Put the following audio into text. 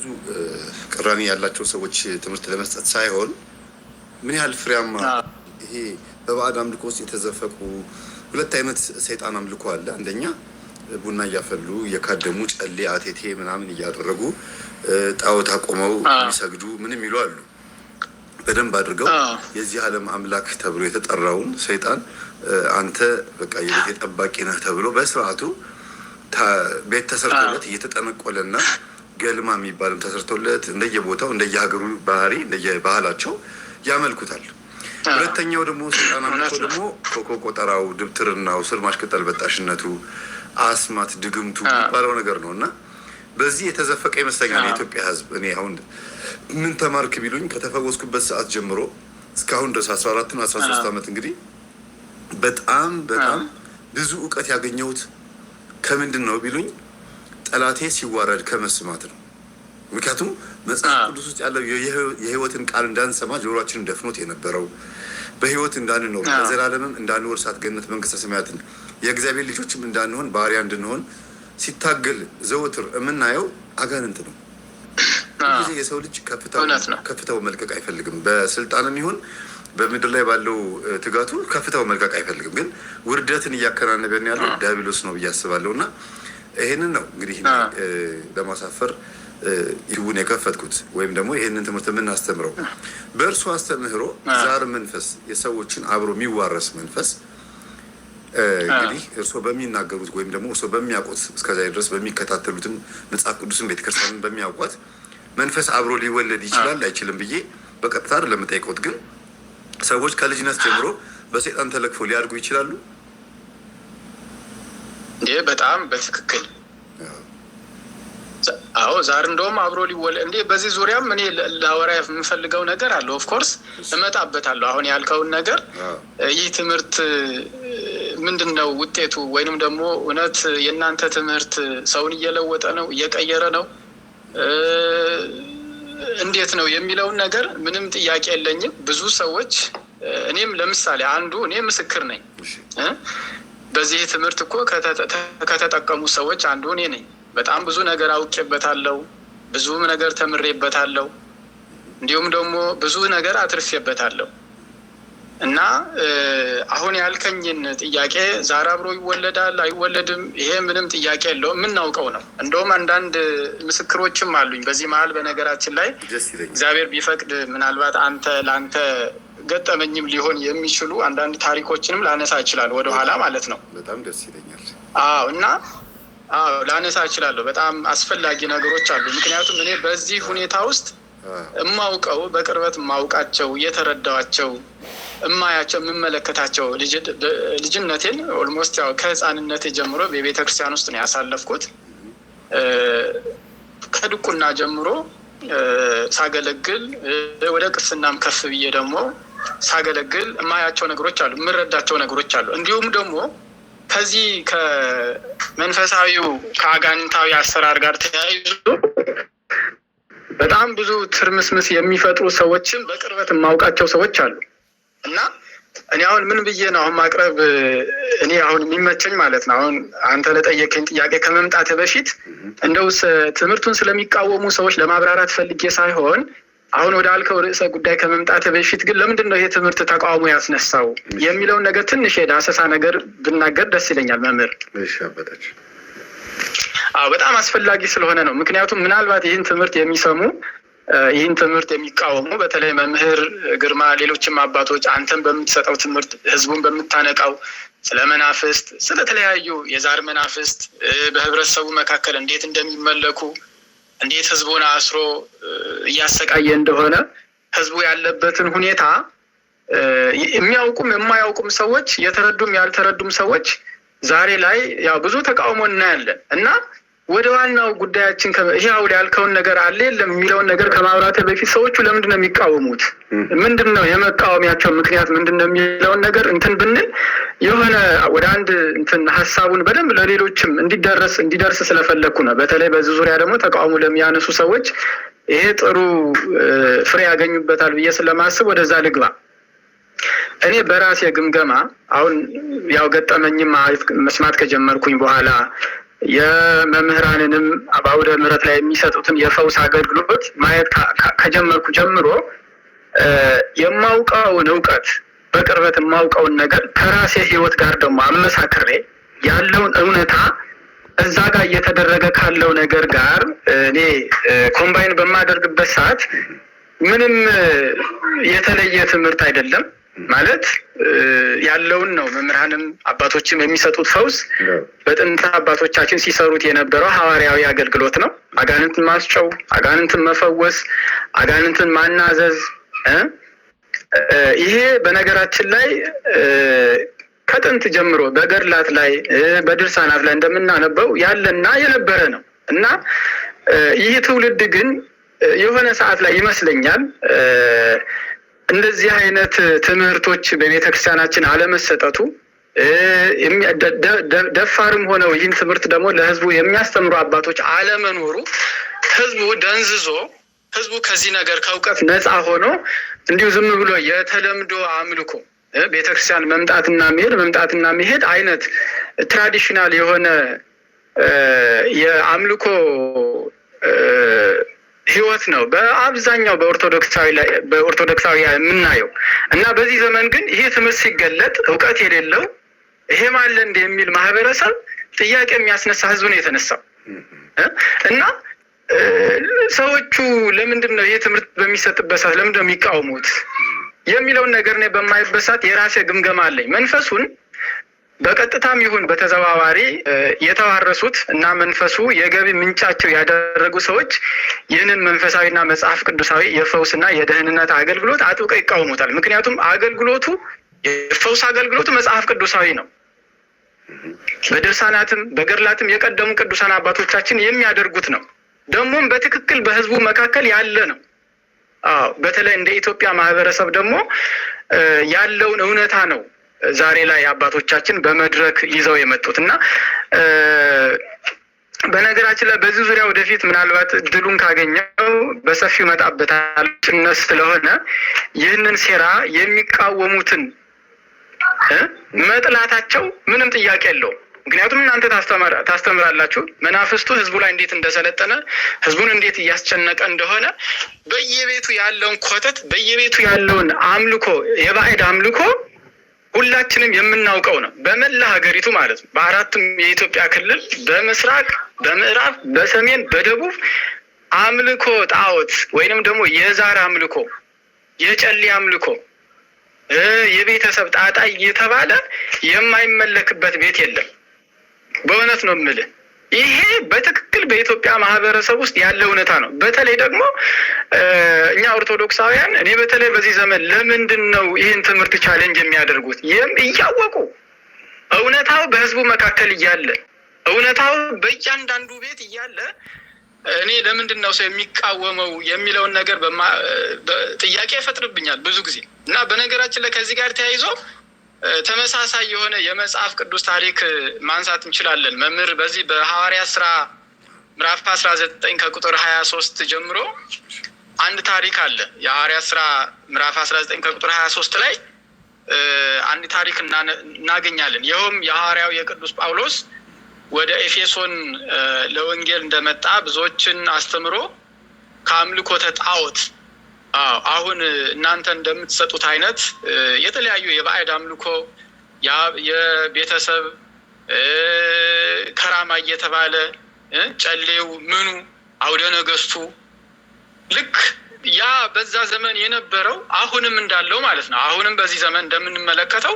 ብዙ ቅራኔ ያላቸው ሰዎች ትምህርት ለመስጠት ሳይሆን ምን ያህል ፍሬያማ ይሄ በባዕድ አምልኮ ውስጥ የተዘፈቁ ሁለት አይነት ሰይጣን አምልኮ አለ። አንደኛ ቡና እያፈሉ እየካደሙ ጨሌ አቴቴ ምናምን እያደረጉ ጣዖት አቆመው የሚሰግዱ ምን የሚሉ አሉ። በደንብ አድርገው የዚህ ዓለም አምላክ ተብሎ የተጠራውን ሰይጣን አንተ በቃ የቤት ጠባቂ ነህ ተብሎ በስርዓቱ ቤት ተሰርቶለት እየተጠነቆለና ገልማ የሚባልም ተሰርቶለት እንደየቦታው እንደየሀገሩ ባህሪ እንደየባህላቸው ያመልኩታል። ሁለተኛው ደግሞ ሰይጣን አምልኮ ደግሞ ኮኮ ቆጠራው፣ ድብትርናው፣ ስር ማሽቀጠል በጣሽነቱ፣ አስማት ድግምቱ የሚባለው ነገር ነው እና በዚህ የተዘፈቀ ይመስለኛል የኢትዮጵያ ሕዝብ። እኔ አሁን ምን ተማርክ ቢሉኝ ከተፈወስኩበት ሰዓት ጀምሮ እስካሁን ድረስ 14 እና 13 ዓመት እንግዲህ በጣም ብዙ እውቀት ያገኘሁት ከምንድን ነው ቢሉኝ ጠላቴ ሲዋረድ ከመስማት ነው። ምክንያቱም መጽሐፍ ቅዱስ ውስጥ ያለው የህይወትን ቃል እንዳንሰማ ጆሮአችንን ደፍኖት የነበረው በህይወት እንዳንኖር ለዘላለምም እንዳንወርሳት ገነት መንግስተ ሰማያትን የእግዚአብሔር ልጆችም እንዳንሆን ባሪያ እንድንሆን ሲታገል ዘወትር የምናየው አጋንንት ነው። ጊዜ የሰው ልጅ ከፍታው መልቀቅ አይፈልግም። በስልጣንም ይሁን በምድር ላይ ባለው ትጋቱ ከፍታው መልቀቅ አይፈልግም። ግን ውርደትን እያከናነበን ያለው ዲያብሎስ ነው ብዬ አስባለሁ። እና ይሄንን ነው እንግዲህ ለማሳፈር ይሁን የከፈትኩት ወይም ደግሞ ይሄንን ትምህርት የምናስተምረው በእርሱ አስተምህሮ ዛር መንፈስ የሰዎችን አብሮ የሚዋረስ መንፈስ እንግዲህ እርሶ በሚናገሩት ወይም ደግሞ እርሶ በሚያውቁት እስከዚያ ድረስ በሚከታተሉትም መጽሐፍ ቅዱስን ቤተክርስቲያንን በሚያውቋት መንፈስ አብሮ ሊወለድ ይችላል አይችልም ብዬ በቀጥታ ለምጠይቀውት ግን ሰዎች ከልጅነት ጀምሮ በሰይጣን ተለክፎ ሊያድጉ ይችላሉ። እንዴ በጣም በትክክል አዎ። ዛር እንደውም አብሮ ሊወለድ እንዴ። በዚህ ዙሪያም እኔ ላወራ የምፈልገው ነገር አለ። ኦፍ ኮርስ እመጣበታለሁ። አሁን ያልከውን ነገር ይህ ትምህርት ምንድነው ውጤቱ? ወይንም ደግሞ እውነት የእናንተ ትምህርት ሰውን እየለወጠ ነው እየቀየረ ነው እንዴት ነው የሚለውን ነገር ምንም ጥያቄ የለኝም። ብዙ ሰዎች እኔም ለምሳሌ እኔ ምስክር ነኝ። በዚህ ትምህርት እኮ ከተጠቀሙ ሰዎች አንዱ እኔ ነኝ። በጣም ብዙ ነገር አውቄበታለሁ፣ ብዙ ነገር ተምሬበታለሁ፣ እንዲሁም ደግሞ ብዙ ነገር አትርፌበታለሁ። እና አሁን ያልከኝን ጥያቄ ዛር አብሮ ይወለዳል አይወለድም፣ ይሄ ምንም ጥያቄ የለውም፣ የምናውቀው ነው። እንደውም አንዳንድ ምስክሮችም አሉኝ በዚህ መሀል። በነገራችን ላይ እግዚአብሔር ቢፈቅድ ምናልባት ለአንተ ገጠመኝም ሊሆን የሚችሉ አንዳንድ ታሪኮችንም ላነሳ እችላለሁ፣ ወደኋላ ማለት ነው። በጣም ደስ ይለኛል። እና ላነሳ እችላለሁ። በጣም አስፈላጊ ነገሮች አሉ። ምክንያቱም እኔ በዚህ ሁኔታ ውስጥ እማውቀው በቅርበት እማውቃቸው የተረዳኋቸው እማያቸው የምመለከታቸው ልጅነቴን ኦልሞስት ያው ከህፃንነቴ ጀምሮ በቤተ ክርስቲያን ውስጥ ነው ያሳለፍኩት። ከድቁና ጀምሮ ሳገለግል ወደ ቅስናም ከፍ ብዬ ደግሞ ሳገለግል እማያቸው ነገሮች አሉ፣ የምረዳቸው ነገሮች አሉ። እንዲሁም ደግሞ ከዚህ ከመንፈሳዊው ከአጋንንታዊ አሰራር ጋር ተያይዞ በጣም ብዙ ትርምስምስ የሚፈጥሩ ሰዎችን በቅርበት የማውቃቸው ሰዎች አሉ። እና እኔ አሁን ምን ብዬ ነው አሁን ማቅረብ እኔ አሁን የሚመቸኝ ማለት ነው። አሁን አንተ ለጠየቀኝ ጥያቄ ከመምጣት በፊት እንደው ትምህርቱን ስለሚቃወሙ ሰዎች ለማብራራት ፈልጌ ሳይሆን አሁን ወደ አልከው ርዕሰ ጉዳይ ከመምጣት በፊት ግን ለምንድን ነው ይሄ ትምህርት ተቃውሞ ያስነሳው የሚለውን ነገር ትንሽ የዳሰሳ ነገር ብናገር ደስ ይለኛል መምህር። በጣም አስፈላጊ ስለሆነ ነው። ምክንያቱም ምናልባት ይህን ትምህርት የሚሰሙ ይህን ትምህርት የሚቃወሙ በተለይ መምህር ግርማ፣ ሌሎችም አባቶች አንተን በምትሰጠው ትምህርት ህዝቡን በምታነቃው ስለ መናፍስት፣ ስለተለያዩ የዛር መናፍስት በህብረተሰቡ መካከል እንዴት እንደሚመለኩ፣ እንዴት ህዝቡን አስሮ እያሰቃየ እንደሆነ ህዝቡ ያለበትን ሁኔታ የሚያውቁም የማያውቁም ሰዎች፣ የተረዱም ያልተረዱም ሰዎች ዛሬ ላይ ያው ብዙ ተቃውሞ እናያለን። እና ወደ ዋናው ጉዳያችን ይሄ አሁን ያልከውን ነገር አለ የለም የሚለውን ነገር ከማብራቴ በፊት ሰዎቹ ለምንድን ነው የሚቃወሙት? ምንድን ነው የመቃወሚያቸው ምክንያት ምንድን ነው የሚለውን ነገር ብንል የሆነ ወደ አንድ ሀሳቡን በደንብ ለሌሎችም እንዲደርስ ስለፈለኩ ነው። በተለይ በዚህ ዙሪያ ደግሞ ተቃውሞ ለሚያነሱ ሰዎች ይሄ ጥሩ ፍሬ ያገኙበታል ብዬ ስለማስብ ወደዛ ልግባ። እኔ በራሴ ግምገማ አሁን ያው ገጠመኝም መስማት ከጀመርኩኝ በኋላ የመምህራንንም በአውደ ምሕረት ላይ የሚሰጡትን የፈውስ አገልግሎት ማየት ከጀመርኩ ጀምሮ የማውቀውን እውቀት በቅርበት የማውቀውን ነገር ከራሴ ሕይወት ጋር ደግሞ አመሳክሬ ያለውን እውነታ እዛ ጋር እየተደረገ ካለው ነገር ጋር እኔ ኮምባይን በማደርግበት ሰዓት ምንም የተለየ ትምህርት አይደለም ማለት ያለውን ነው። መምህራንም አባቶችም የሚሰጡት ፈውስ በጥንት አባቶቻችን ሲሰሩት የነበረው ሐዋርያዊ አገልግሎት ነው። አጋንንትን ማስጨው፣ አጋንንትን መፈወስ፣ አጋንንትን ማናዘዝ። ይሄ በነገራችን ላይ ከጥንት ጀምሮ በገድላት ላይ በድርሳናት ላይ እንደምናነበው ያለና የነበረ ነው እና ይህ ትውልድ ግን የሆነ ሰዓት ላይ ይመስለኛል እንደዚህ አይነት ትምህርቶች በቤተክርስቲያናችን አለመሰጠቱ ደፋርም ሆነው ይህን ትምህርት ደግሞ ለሕዝቡ የሚያስተምሩ አባቶች አለመኖሩ ሕዝቡ ደንዝዞ ሕዝቡ ከዚህ ነገር ከእውቀት ነፃ ሆኖ እንዲሁ ዝም ብሎ የተለምዶ አምልኮ ቤተክርስቲያን መምጣትና መሄድ አይነት ትራዲሽናል የሆነ የአምልኮ ህይወት ነው በአብዛኛው በኦርቶዶክሳዊ የምናየው እና በዚህ ዘመን ግን ይሄ ትምህርት ሲገለጥ እውቀት የሌለው ይሄ ማለ እንደ የሚል ማህበረሰብ ጥያቄ የሚያስነሳ ህዝብ ነው የተነሳው እና ሰዎቹ ለምንድን ነው ይሄ ትምህርት በሚሰጥበት ሰዓት ለምንድን ነው የሚቃወሙት የሚለውን ነገር ነው በማይበት ሰዓት የራሴ ግምገማ አለኝ። መንፈሱን በቀጥታም ይሁን በተዘዋዋሪ የተዋረሱት እና መንፈሱ የገቢ ምንጫቸው ያደረጉ ሰዎች ይህንን መንፈሳዊና መጽሐፍ ቅዱሳዊ የፈውስና የደህንነት አገልግሎት አጥብቀው ይቃወሙታል። ምክንያቱም አገልግሎቱ የፈውስ አገልግሎቱ መጽሐፍ ቅዱሳዊ ነው። በድርሳናትም በገድላትም የቀደሙ ቅዱሳን አባቶቻችን የሚያደርጉት ነው። ደግሞም በትክክል በህዝቡ መካከል ያለ ነው። በተለይ እንደ ኢትዮጵያ ማህበረሰብ ደግሞ ያለውን እውነታ ነው ዛሬ ላይ አባቶቻችን በመድረክ ይዘው የመጡት እና በነገራችን ላይ በዚህ ዙሪያ ወደፊት ምናልባት እድሉን ካገኘው በሰፊው መጣበታል። ጭነት ስለሆነ ይህንን ሴራ የሚቃወሙትን መጥላታቸው ምንም ጥያቄ የለውም። ምክንያቱም እናንተ ታስተምራላችሁ መናፍስቱ ህዝቡ ላይ እንዴት እንደሰለጠነ ህዝቡን እንዴት እያስጨነቀ እንደሆነ በየቤቱ ያለውን ኮተት በየቤቱ ያለውን አምልኮ የባዕድ አምልኮ ሁላችንም የምናውቀው ነው። በመላ ሀገሪቱ ማለት ነው። በአራቱም የኢትዮጵያ ክልል በምስራቅ፣ በምዕራብ፣ በሰሜን፣ በደቡብ አምልኮ ጣዖት ወይንም ደግሞ የዛር አምልኮ፣ የጨሌ አምልኮ፣ የቤተሰብ ጣጣ እየተባለ የማይመለክበት ቤት የለም። በእውነት ነው የምልህ። ይሄ በትክክል በኢትዮጵያ ማህበረሰብ ውስጥ ያለ እውነታ ነው። በተለይ ደግሞ እኛ ኦርቶዶክሳውያን እኔ በተለይ በዚህ ዘመን ለምንድን ነው ይህን ትምህርት ቻሌንጅ የሚያደርጉት? እያወቁ እውነታው በህዝቡ መካከል እያለ እውነታው በእያንዳንዱ ቤት እያለ እኔ ለምንድን ነው ሰው የሚቃወመው የሚለውን ነገር ጥያቄ ይፈጥርብኛል ብዙ ጊዜ እና በነገራችን ላይ ከዚህ ጋር ተያይዞ ተመሳሳይ የሆነ የመጽሐፍ ቅዱስ ታሪክ ማንሳት እንችላለን። መምህር በዚህ በሐዋርያት ሥራ ምዕራፍ 19 ከቁጥር 23 ጀምሮ አንድ ታሪክ አለ። የሐዋርያት ሥራ ምዕራፍ 19 ከቁጥር 23 ላይ አንድ ታሪክ እናገኛለን። ይኸውም የሐዋርያው የቅዱስ ጳውሎስ ወደ ኤፌሶን ለወንጌል እንደመጣ ብዙዎችን አስተምሮ ከአምልኮተ ጣዖት አሁን እናንተ እንደምትሰጡት አይነት የተለያዩ የባዕድ አምልኮ የቤተሰብ ከራማ እየተባለ ጨሌው ምኑ አውደ ነገስቱ ልክ ያ በዛ ዘመን የነበረው አሁንም እንዳለው ማለት ነው። አሁንም በዚህ ዘመን እንደምንመለከተው